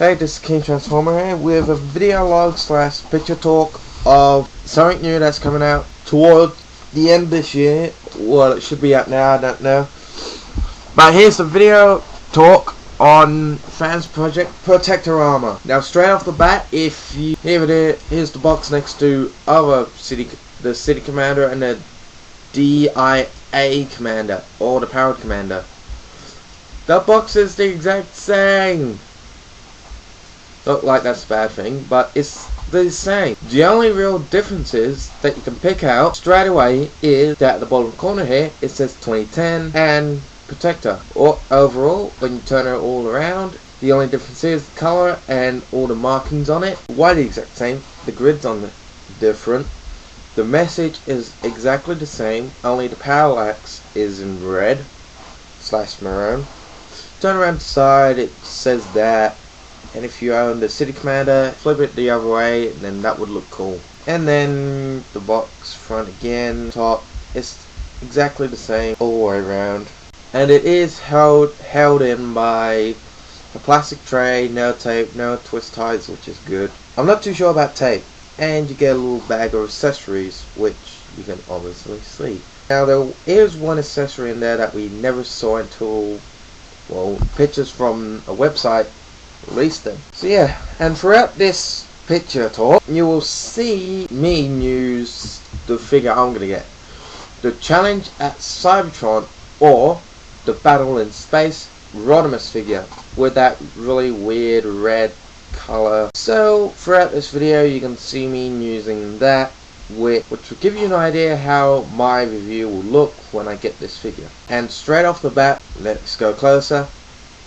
Hey, this is King Transformer here with a video log slash picture talk of something new that's coming out toward the end of this year. Well, it should be out now, I don't know. But here's the video talk on Fans Project Protector Armor. Now, straight off the bat, if you here's the box next to the City Commander and the DIA Commander, or the Powered Commander. The box is the exact same. Not like that's a bad thing, but it's the same. The only real difference is that you can pick out straight away is that at the bottom corner here it says 2010 and Protector. Or overall, when you turn it all around, the only difference is the color and all the markings on it. Why the exact same? The grids on it different. The message is exactly the same, only the parallax is in red / maroon. Turn around the side, it says that. And if you own the City Commander, flip it the other way, then that would look cool. And then the box front again, top, it's exactly the same all the way around. And it is held in by a plastic tray, no tape, no twist ties, which is good. I'm not too sure about tape. And you get a little bag of accessories, which you can obviously see. Now there is one accessory in there that we never saw until, well, pictures from a website released them. So yeah, and throughout this picture talk, you will see me use the figure I'm gonna get. The Challenge at Cybertron, or the Battle in Space Rodimus figure with that really weird red color. So throughout this video you can see me using that, which will give you an idea how my review will look when I get this figure. And straight off the bat, let's go closer.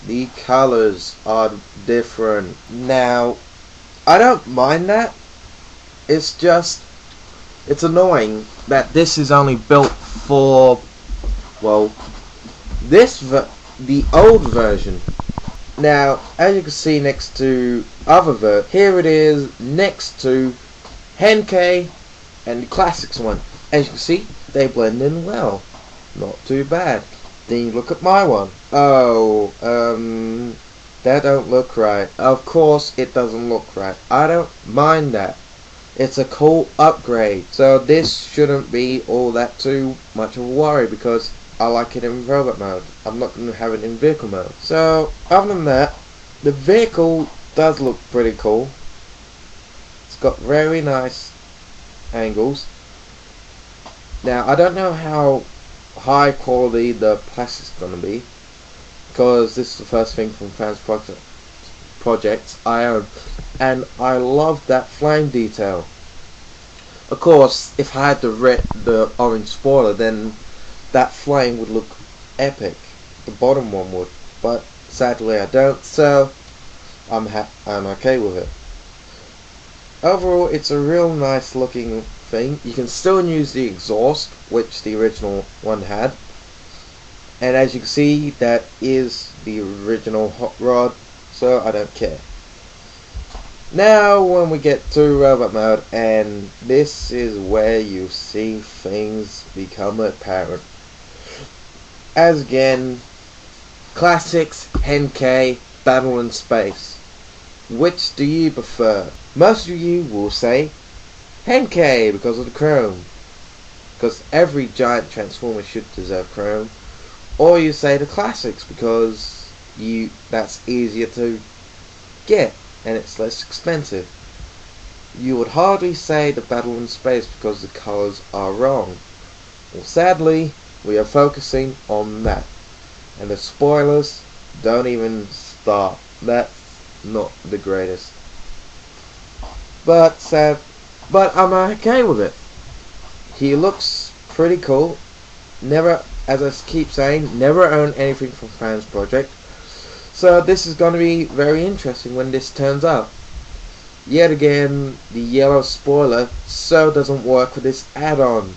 The colors are different. Now, I don't mind that. It's just, it's annoying that this is only built for, well, the old version. Now, as you can see next to here it is next to Henkei and the Classics one. As you can see, they blend in well. Not too bad. Then you look at my one. Oh, that don't look right. Of course it doesn't look right. I don't mind that. It's a cool upgrade. So this shouldn't be all that too much of a worry because I like it in robot mode. I'm not going to have it in vehicle mode. So other than that, the vehicle does look pretty cool. It's got very nice angles. Now I don't know how high quality the plastic's gonna be, because this is the first thing from Fans Projects I own, and I love that flame detail. Of course, if I had the orange spoiler, then that flame would look epic. The bottom one would, but sadly I don't, so I'm okay with it. Overall, it's a real nice looking thing. You can still use the exhaust, which the original one had, and as you can see, that is the original hot rod, so I don't care. Now when we get to robot mode, and this is where you see things become apparent. As again, Classics, Henkei, Battle in Space. Which do you prefer? Most of you will say Henkei because of the chrome, because every giant transformer should deserve chrome. Or you say the Classics because that's easier to get and it's less expensive. You would hardly say the Battle in Space because the colors are wrong. Well, sadly, we are focusing on that, and the spoilers don't even start. That's not the greatest. But I'm okay with it. He looks pretty cool. Never, as I keep saying, never own anything from Fans Project. So this is going to be very interesting when this turns up. Yet again, the yellow spoiler so doesn't work with this add-on.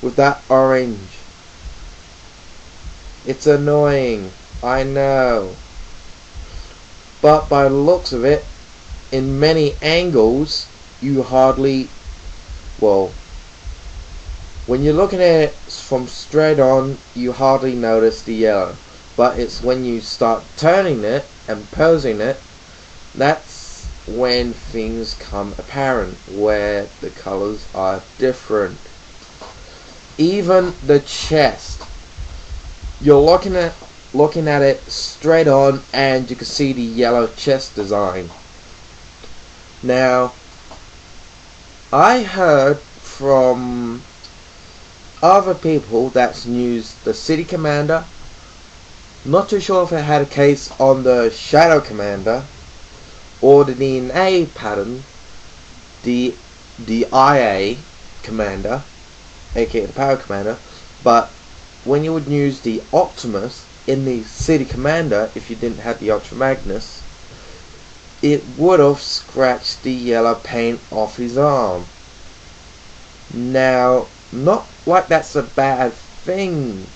With that orange. It's annoying, I know. But by the looks of it, in many angles, you hardly, well, when you're looking at it from straight on, you hardly notice the yellow. But it's when you start turning it and posing it, That's when things come apparent, where the colors are different. Even the chest, you're looking at it straight on, and you can see the yellow chest design. Now, I heard from other people that's used the City Commander. Not too sure if it had a case on the Shadow Commander or the DNA pattern, the IA Commander, aka the Power Commander, but when you would use the Optimus in the City Commander, if you didn't have the Ultra Magnus, it would have scratched the yellow paint off his arm. Now, not like that's a bad thing,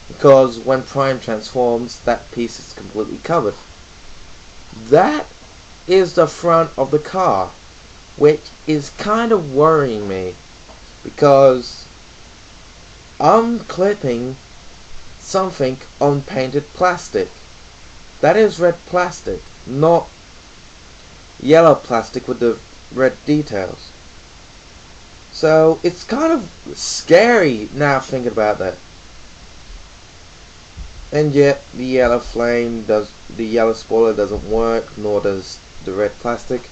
because when Prime transforms, that piece is completely covered. That is the front of the car, which is kind of worrying me, because I'm clipping something on painted plastic. That is red plastic, not yellow plastic with the red details. So it's kind of scary now thinking about that. And yet the yellow spoiler doesn't work, nor does the red plastic.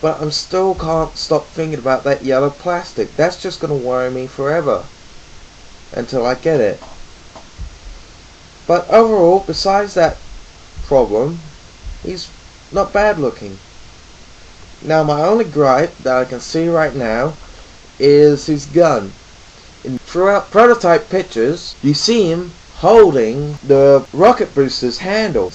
But I'm still can't stop thinking about that yellow plastic. That's just gonna worry me forever until I get it. But overall, besides that problem, he's not bad looking. Now, my only gripe that I can see right now is his gun. In prototype pictures, you see him holding the rocket booster's handle /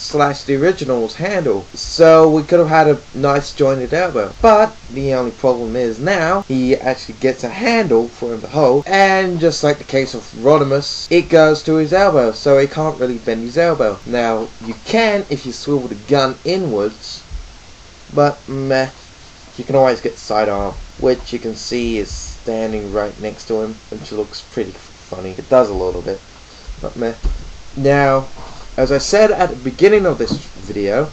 the original's handle, so we could have had a nice jointed elbow. But the only problem is now he actually gets a handle for him to hold, and just like the case of Rodimus, it goes to his elbow, so he can't really bend his elbow. Now you can if you swivel the gun inwards, but meh, you can always get sidearm, which you can see is standing right next to him, which looks pretty funny. It does a little bit. Not meh. Now, as I said at the beginning of this video,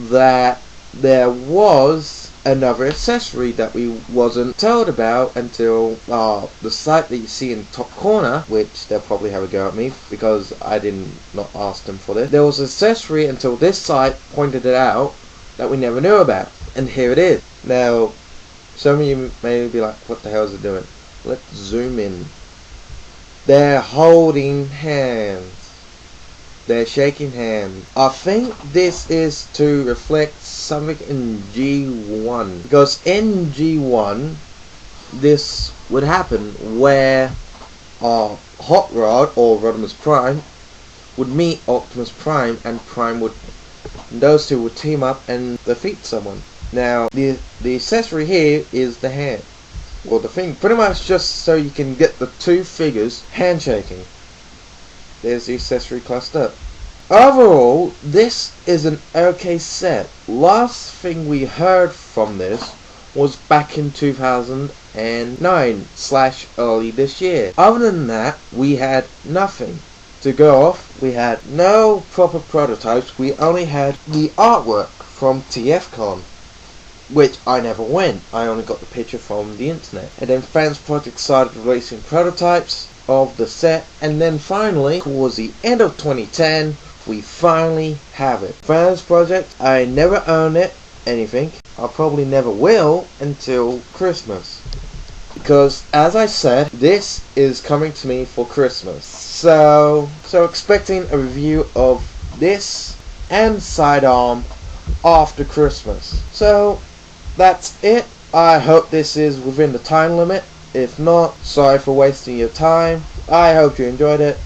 that there was another accessory that we wasn't told about until the site that you see in the top corner, which they'll probably have a go at me because I did not ask them for this. There was an accessory until this site pointed it out that we never knew about, and here it is. Now, some of you may be like, what the hell is it doing? Let's zoom in. They're holding hands. They're shaking hands. I think this is to reflect something in G1. Because in G1, this would happen where Hot Rod or Rodimus Prime would meet Optimus Prime, and those two would team up and defeat someone. Now, the accessory here is the hand. Well, the thing, pretty much just so you can get the two figures handshaking. There's the accessory clustered up. Overall, this is an okay set. Last thing we heard from this was back in 2009 / early this year. Other than that, we had nothing. To go off, we had no proper prototypes. We only had the artwork from TFCon, which I never went. I only got the picture from the internet. And then fansproject started releasing prototypes of the set, and then finally, towards the end of 2010, we finally have it. Fansproject, I never own it, anything. I probably never will until Christmas. Because, as I said, this is coming to me for Christmas. So expecting a review of this and Sidearm after Christmas. So, that's it. I hope this is within the time limit. If not, sorry for wasting your time. I hope you enjoyed it,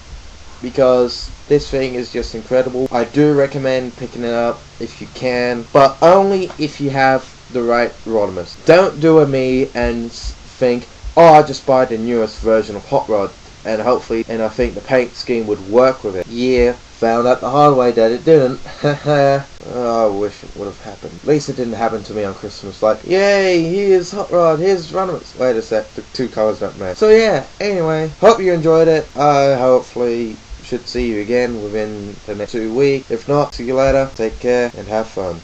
because this thing is just incredible. I do recommend picking it up if you can, but only if you have the right Rodimus. Don't do a me and think, oh, I just buy the newest version of Hot Rod, and I think the paint scheme would work with it. Yeah, found out the hard way that it didn't. Oh, I wish it would have happened. At least it didn't happen to me on Christmas. Like, yay, here's Hot Rod, here's Rodimus. Wait a sec, the two colours don't match. So yeah, anyway, hope you enjoyed it. I hopefully should see you again within the next 2 weeks. If not, see you later. Take care and have fun.